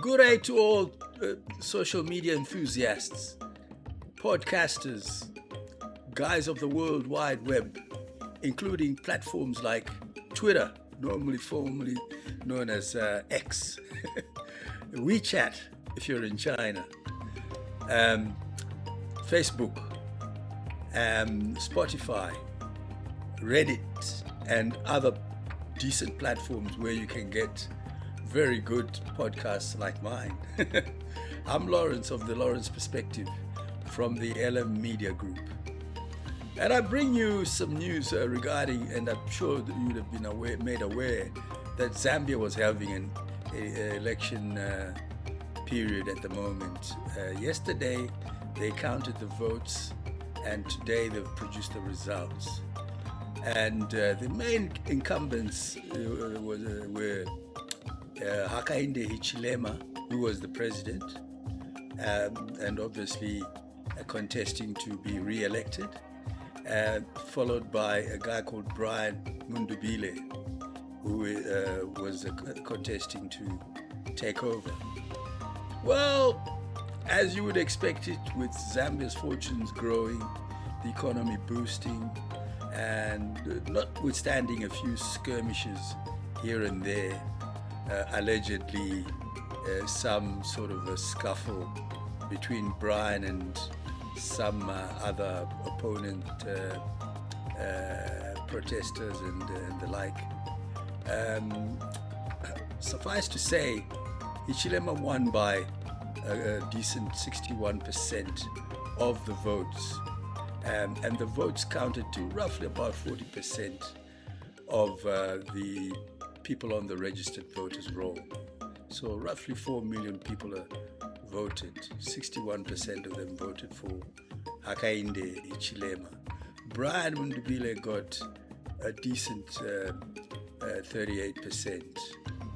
Good day to all social media enthusiasts, podcasters, guys of the World Wide Web, including platforms like Twitter, normally formerly known as X, WeChat if you're in China, Facebook, Spotify, Reddit, and other decent platforms where you can get very good podcasts like mine. I'm Lawrence of the Lawrence Perspective from the LM Media Group. And I bring you some news regarding, and I'm sure that you'd have been made aware that Zambia was having an election period at the moment. Yesterday, they counted the votes, and today they've produced the results. And the main incumbents were Hichilema, who was the president, and obviously contesting to be re-elected, followed by a guy called Brian Mundubile, who was contesting to take over. Well, as you would expect it, with Zambia's fortunes growing, the economy boosting, and notwithstanding a few skirmishes here and there, allegedly some sort of a scuffle between Brian and some other opponent protesters and the like. Suffice to say, Hichilema won by a decent 61% of the votes, and the votes counted to roughly about 40% of the people on the registered voters roll. So roughly 4 million people voted. 61% of them voted for Hakainde Hichilema. Brian Mundubile got a decent 38%.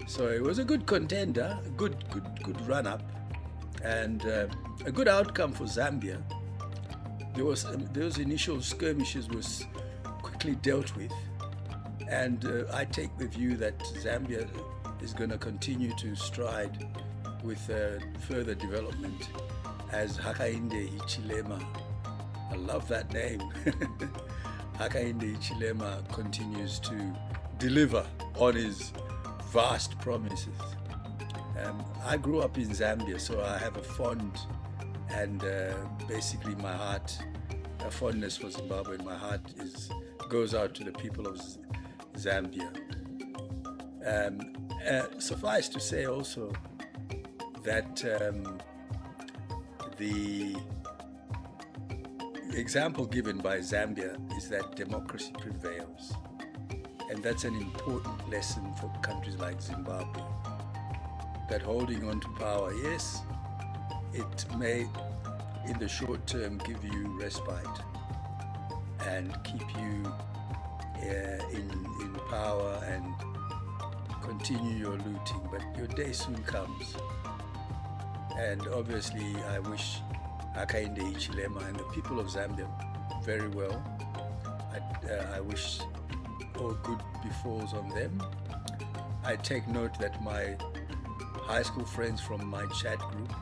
So it was a good contender, a good run-up, and a good outcome for Zambia. Those initial skirmishes was quickly dealt with, and I take the view that Zambia is going to continue to stride with further development as Hakainde Hichilema, I love that name, Hakainde Hichilema continues to deliver on his vast promises. I grew up in Zambia, so I have a fond and basically my heart, a fondness for Zimbabwe, and my heart goes out to the people of Zambia. Suffice to say also that the example given by Zambia is that democracy prevails, and that's an important lesson for countries like Zimbabwe, that holding on to power, yes, it may in the short term give you respite and keep you in power and continue your looting, but your day soon comes. And obviously I wish Hakainde Hichilema and the people of Zambia very well. I wish all good befalls on them. I take note that my high school friends from my chat group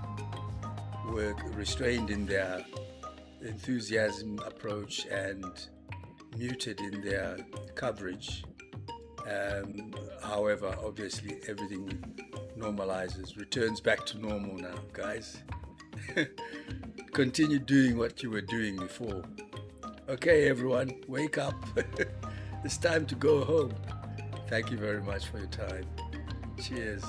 were restrained in their enthusiasm approach and muted in their coverage. However, obviously everything normalizes, returns back to normal now, guys. Continue doing what you were doing before. Okay, everyone, wake up. It's time to go home. Thank you very much for your time. Cheers.